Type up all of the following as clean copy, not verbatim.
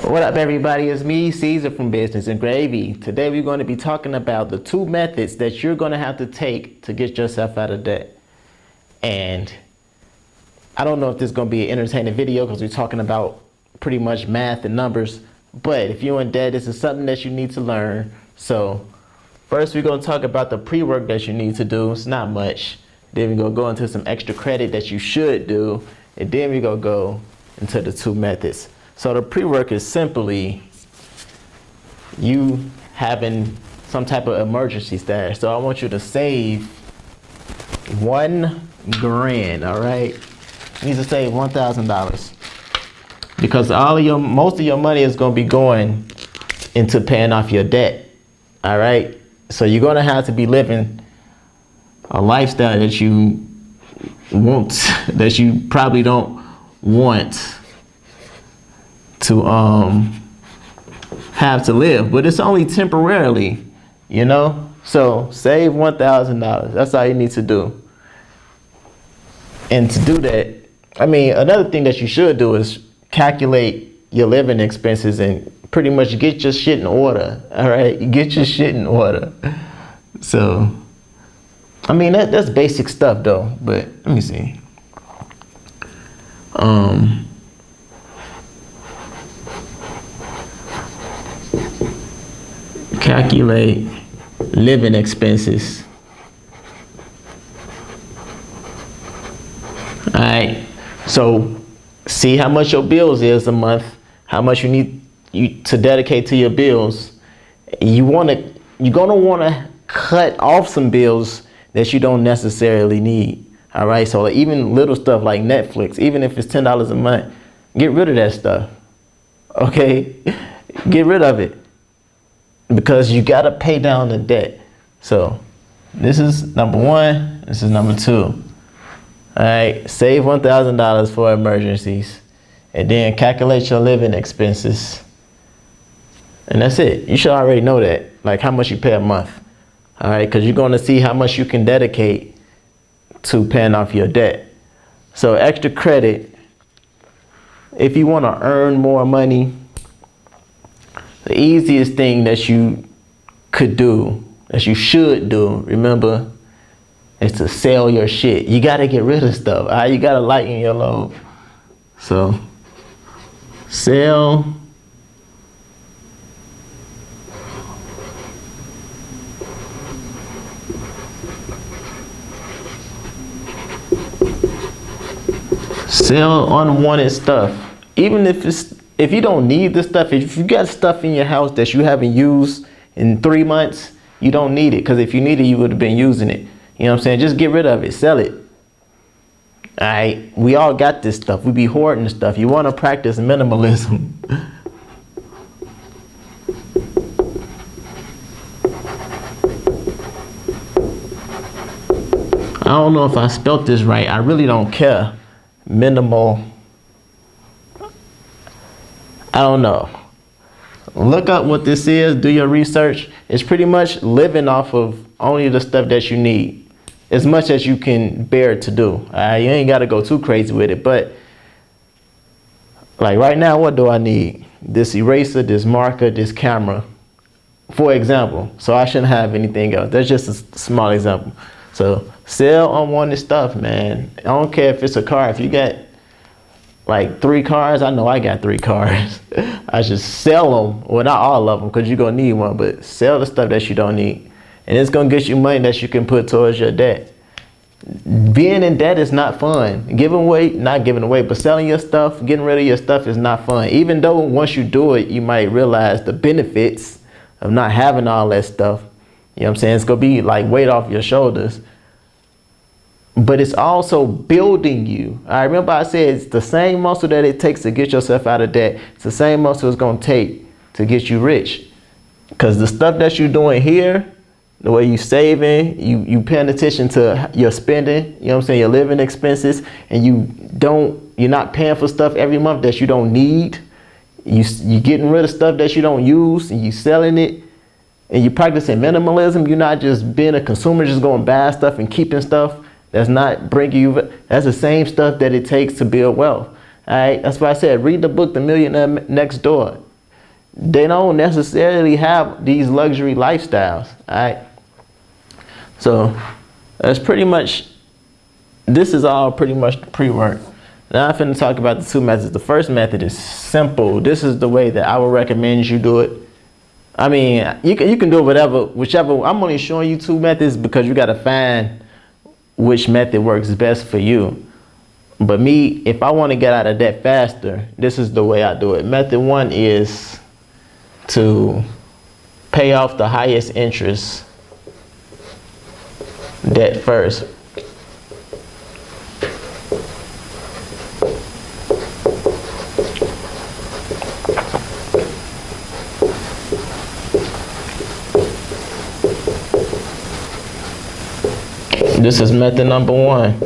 What up, everybody? It's me, Caesar from Business and Gravy. Today we're going to be talking about the 2 methods that you're going to have to take to get yourself out of debt. And I don't know if this is going to be an entertaining video because we're talking about pretty much math and numbers. But if you're in debt, this is something that you need to learn. So first we're going to talk about the pre-work that you need to do. It's not much. Then we're going to go into some extra credit that you should do. And then we're going to go into the 2 methods. So the pre-work is simply you having some type of emergency stash. So I want you to save $1,000, all right? You need to save $1,000 because most of your money is going to be going into paying off your debt, all right? So you're going to have to be living a lifestyle that you that you probably don't want to have to live, but it's only temporarily, you know. So save $1,000. That's all you need to do. And to do that, I mean, another thing that you should do is calculate your living expenses and pretty much get your shit in order. All right, get your shit in order. So, I mean, that's basic stuff though. But let me see. Calculate living expenses. All right, so see how much your bills is a month, how much you need to dedicate to your bills. You're gonna wanna cut off some bills that you don't necessarily need. All right, so even little stuff like Netflix, even if it's $10 a month, get rid of that stuff. Okay, get rid of it. Because you got to pay down the debt. So this is number 1. This is number 2. All right, save $1,000 for emergencies, and then calculate your living expenses. And that's it. You should already know that, like how much you pay a month. All right, because you're going to see how much you can dedicate to paying off your debt. So extra credit, if you want to earn more money, the easiest thing that you could do, that you should do, remember, is to sell your shit. You got to get rid of stuff. All right? You got to lighten your load. So, sell unwanted stuff. Even if you don't need this stuff, if you got stuff in your house that you haven't used in 3 months, you don't need it. Because if you need it, you would have been using it. You know what I'm saying? Just get rid of it. Sell it. All right. We all got this stuff. We be hoarding stuff. You want to practice minimalism. I don't know if I spelt this right. I really don't care. Minimal. I don't know. Look up what this is. Do your research. It's pretty much living off of only the stuff that you need, as much as you can bear to do. You ain't got to go too crazy with it. But like right now, what do I need? This eraser, this marker, this camera, for example. So I shouldn't have anything else. That's just a small example. So sell unwanted stuff, man. I don't care if it's a car. If you got like 3 cars, I know I got 3 cars. I should sell them. Well, not all of them, because you're going to need one, but sell the stuff that you don't need. And it's going to get you money that you can put towards your debt. Being in debt is not fun. Not giving away, but selling your stuff, getting rid of your stuff is not fun. Even though once you do it, you might realize the benefits of not having all that stuff. You know what I'm saying? It's going to be like weight off your shoulders. But it's also building you. I remember I said it's the same muscle that it takes to get yourself out of debt. It's the same muscle it's going to take to get you rich. Because the stuff that you're doing here, the way you saving, you paying attention to your spending, you know what I'm saying, your living expenses, and you're not paying for stuff every month that you don't need. You getting rid of stuff that you don't use, and you selling it, and you practicing minimalism. You're not just being a consumer, just going buy stuff and keeping stuff. That's not bringing you, that's the same stuff that it takes to build wealth. All right, that's why I said, read the book, The Millionaire Next Door. they don't necessarily have these luxury lifestyles. All right. So that's pretty much, this is all pretty much the pre-work. Now I'm finna talk about the two methods. The first method is simple. This is the way that I would recommend you do it. I mean, you can do it whichever. I'm only showing you two methods because you gotta find which method works best for you. But me, if I wanna get out of debt faster, this is the way I do it. Method one is to pay off the highest interest debt first. This is method number one.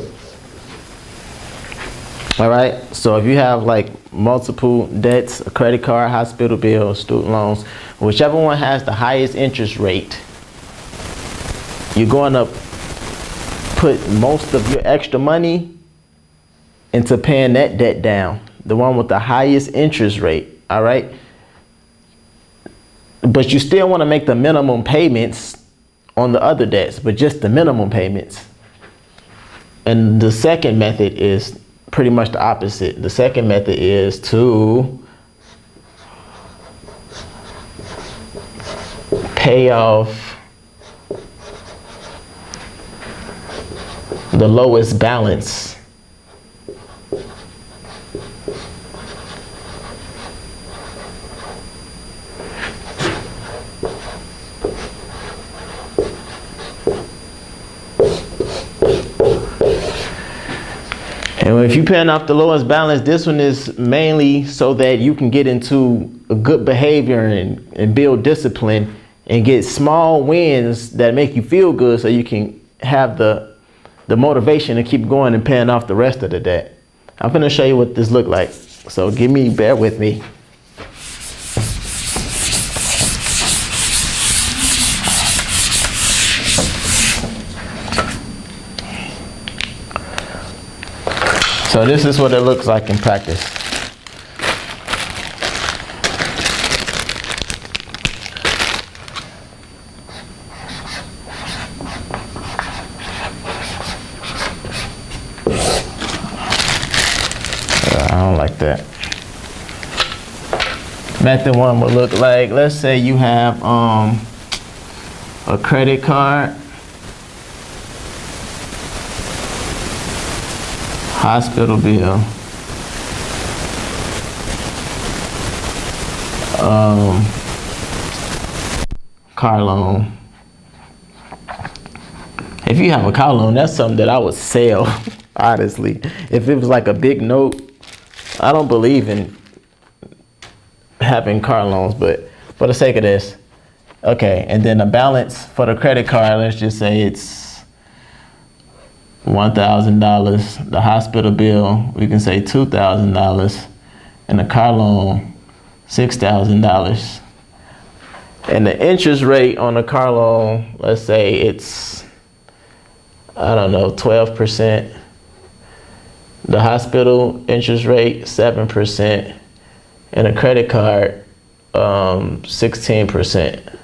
All right, so if you have like multiple debts, a credit card, hospital bill, student loans, whichever one has the highest interest rate, you're going to put most of your extra money into paying that debt down, the one with the highest interest rate. All right, but you still want to make the minimum payments on the other debts, but just the minimum payments. And the second method is pretty much the opposite. The second method is to pay off the lowest balance. And if you're paying off the lowest balance, this one is mainly so that you can get into a good behavior and build discipline and get small wins that make you feel good so you can have the motivation to keep going and paying off the rest of the debt. I'm gonna show you what this look like. So bear with me. So this is what it looks like in practice. I don't like that. Method one would look like, let's say you have a credit card, hospital bill, car loan. If you have a car loan, that's something that I would sell, honestly. If it was like a big note, I don't believe in having car loans, but for the sake of this, okay. And then the balance for the credit card, let's just say it's $1,000. The hospital bill, we can say $2,000, and the car loan, $6,000. And the interest rate on the car loan, let's say it's, I don't know, 12%. The hospital interest rate, 7%, and a credit card, 16%.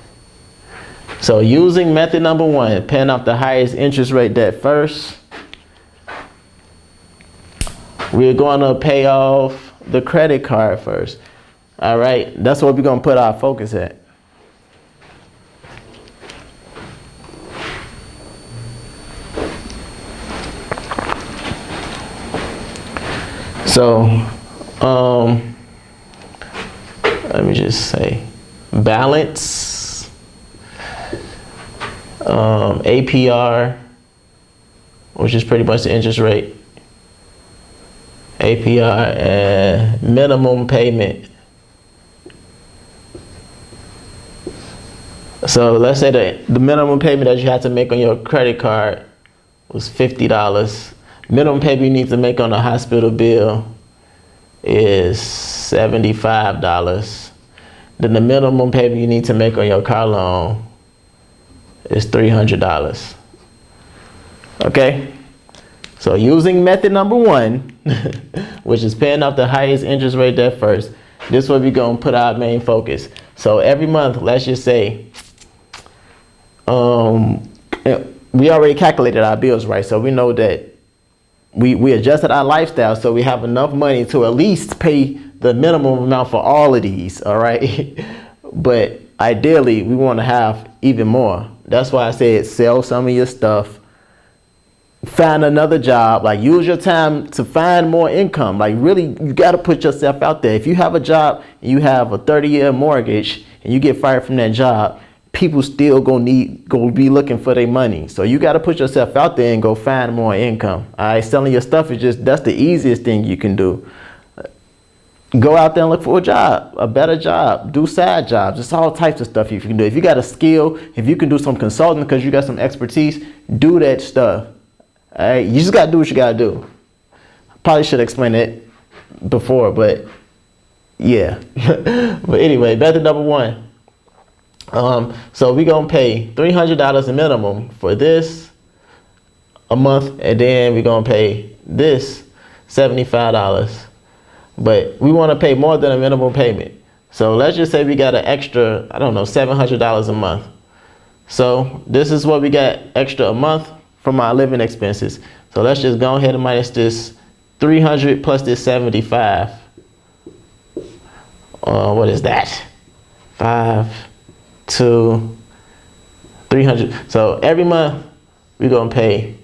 So using method number one, paying off the highest interest rate debt first, we're gonna pay off the credit card first. All right, that's what we're gonna put our focus at. So, let me just say, balance, APR, which is pretty much the interest rate, APR, and minimum payment. So let's say that the minimum payment that you have to make on your credit card was $50. Minimum payment you need to make on a hospital bill is $75. Then the minimum payment you need to make on your car loan is $300. Okay? So using method number one, which is paying off the highest interest rate debt first, This is where we gonna put our main focus. So every month, let's just say, we already calculated our bills, right? So we know that we adjusted our lifestyle, so we have enough money to at least pay the minimum amount for all of these, all right? But ideally, we want to have even more. That's why I said sell some of your stuff, find another job, like use your time to find more income. Like really, you got to put yourself out there. If you have a job and you have a 30-year mortgage and you get fired from that job, people still gonna be looking for their money. So you got to put yourself out there and go find more income. All right, selling your stuff that's the easiest thing you can do. Go out there and look for a job, a better job, do side jobs. It's all types of stuff you can do. If you got a skill, if you can do some consulting because you got some expertise, do that stuff. All right, you just got to do what you got to do. Probably should explain it before, but yeah. But anyway, method number one. So we gonna pay $300 a minimum for this a month, and then we gonna pay this $75. But we want to pay more than a minimum payment. So let's just say we got an extra, I don't know, $700 a month. So this is what we got extra a month from our living expenses. So let's just go ahead and minus this 300 plus this 75. What is that? 5, 2, 300. So every month we're gonna pay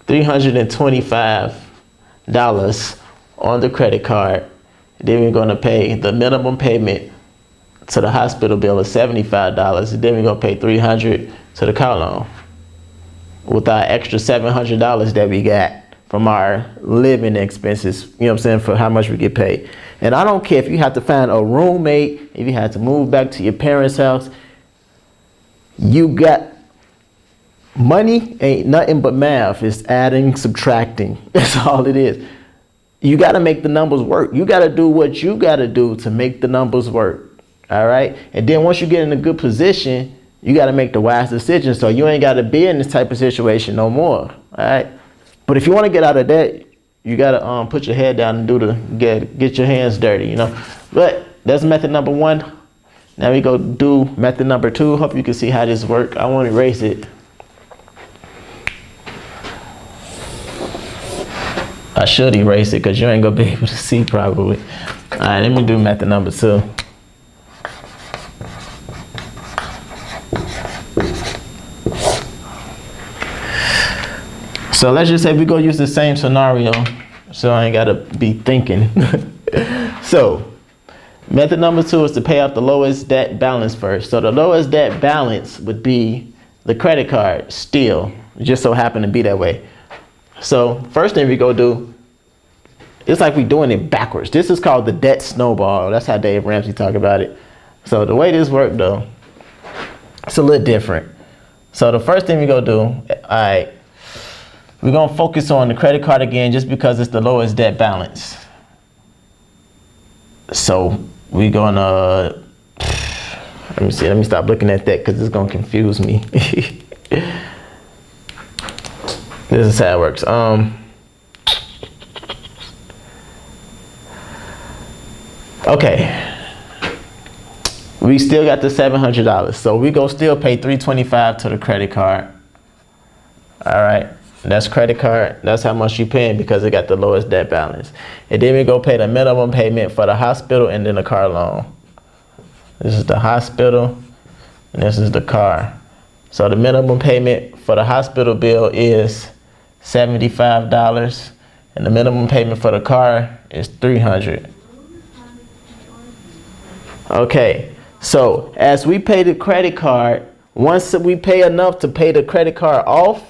$325 on the credit card. Then we're gonna pay the minimum payment to the hospital bill of $75. And then we're gonna pay $300 to the car loan with our extra $700 that we got from our living expenses, you know what I'm saying, for how much we get paid. And I don't care if you have to find a roommate, if you have to move back to your parents' house, you got money ain't nothing but math. It's adding, subtracting. That's all it is. You got to make the numbers work. You got to do what you got to do to make the numbers work. All right. And then once you get in a good position, you got to make the wise decision. So you ain't got to be in this type of situation no more. All right. But if you want to get out of that, you got to put your head down and get your hands dirty, you know. But that's method number one. Now we go do method number two. Hope you can see how this works. I won't erase it. I should erase it because you ain't gonna be able to see probably. All right, let me do method number two. So let's just say we go use the same scenario so I ain't gotta be thinking. So method number two is to pay off the lowest debt balance first. So the lowest debt balance would be the credit card still. It just so happen to be that way. So first thing we go do, it's like we doing it backwards. This is called the debt snowball. That's how Dave Ramsey talk about it. So the way this worked though, it's a little different. So the first thing we go do, all right, we're gonna focus on the credit card again just because it's the lowest debt balance. So we're gonna, let me see, let me stop looking at that because it's gonna confuse me. This is how it works. Okay. We still got the $700. So we go still pay $325 to the credit card. All right. That's credit card. That's how much you paying because it got the lowest debt balance. And then we go pay the minimum payment for the hospital and then the car loan. This is the hospital and this is the car. So the minimum payment for the hospital bill is $75 and the minimum payment for the car is $300. Okay, so as we pay the credit card, once we pay enough to pay the credit card off,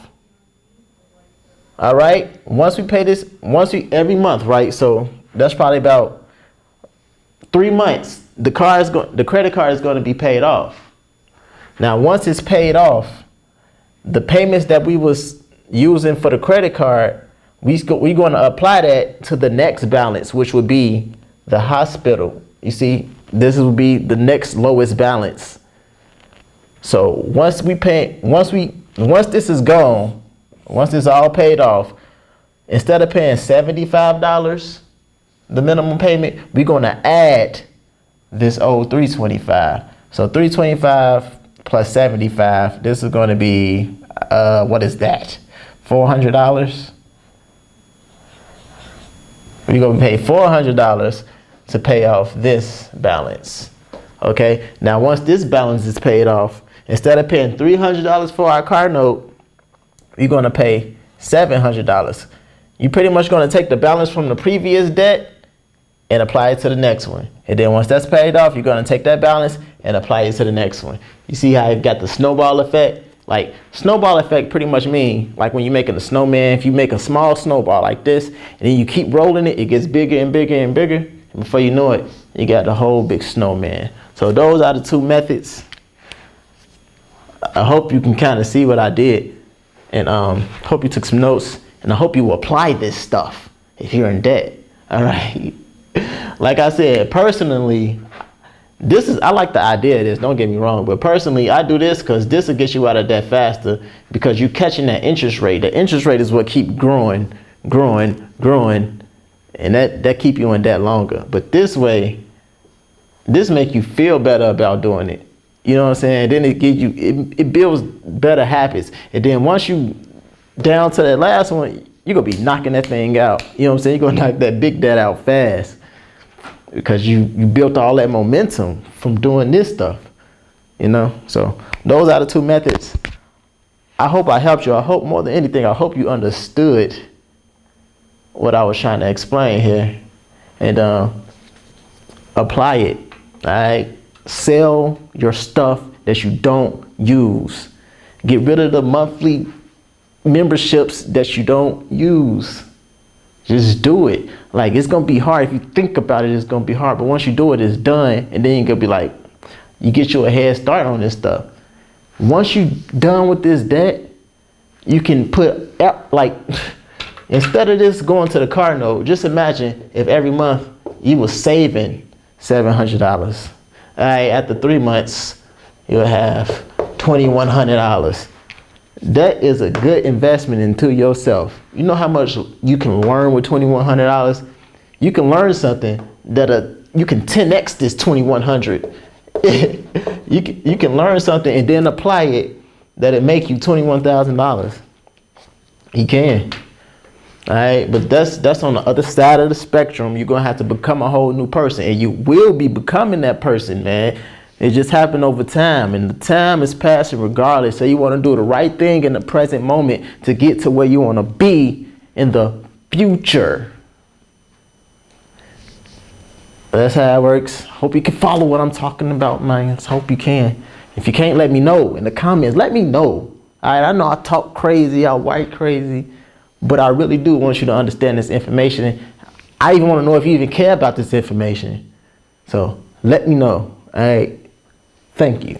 all right, once we pay this, every month, right? So that's probably about 3 months. The credit card is going to be paid off. Now, once it's paid off, the payments that we was using for the credit card, we're going to apply that to the next balance, which would be the hospital. You see, this will be the next lowest balance. So once this is gone, once it's all paid off, instead of paying $75, the minimum payment, we're gonna add this old 325. So 325 plus 75, this is gonna be, what is that? $400? We're gonna pay $400 to pay off this balance. Okay, now once this balance is paid off, instead of paying $300 for our car note, you're gonna pay $700. You're pretty much gonna take the balance from the previous debt and apply it to the next one. And then once that's paid off, you're gonna take that balance and apply it to the next one. You see how it got the snowball effect? Like, snowball effect pretty much mean, like when you're making a snowman, if you make a small snowball like this, and then you keep rolling it, it gets bigger and bigger and bigger. And before you know it, you got the whole big snowman. So those are the two methods. I hope you can kind of see what I did, and hope you took some notes, and I hope you apply this stuff if you're in debt. All right. Like I said, personally, I like the idea of this, don't get me wrong, but personally, I do this because this will get you out of debt faster, because you're catching that interest rate. The interest rate is what keep growing, and that keep you in debt longer. But this way, this make you feel better about doing it. You know what I'm saying? Then it gives you, it builds better habits. And then once you down to that last one, you're gonna be knocking that thing out. You know what I'm saying? You're gonna knock that big debt out fast, because you built all that momentum from doing this stuff, you know? So those are the two methods. I hope I helped you. I hope more than anything, I hope you understood what I was trying to explain here, and apply it. All right, sell your stuff that you don't use. Get rid of the monthly memberships that you don't use. Just do it. Like, it's gonna be hard. If you think about it, it's gonna be hard, but once you do it, it's done. And then you're gonna be like, you get you a head start on this stuff. Once you done with this debt, you can put, like, instead of this going to the car note, just imagine if every month you was saving $700. All right, after 3 months, you'll have $2,100. That is a good investment into yourself. You know how much you can learn with $2,100? You can learn something that you can 10x this $2,100. you can learn something and then apply it that it make you $21,000. You can. All right, but that's on the other side of the spectrum. You're gonna have to become a whole new person, and you will be becoming that person, man. It just happened over time, and the time is passing regardless. So you want to do the right thing in the present moment to get to where you want to be in the future. That's how it works. Hope you can follow what I'm talking about, man. Hope you can. If you can't, let me know in the comments. Let me know. All right, I know I talk crazy, I white crazy, but I really do want you to understand this information. I even want to know if you even care about this information. So let me know. All right. Thank you.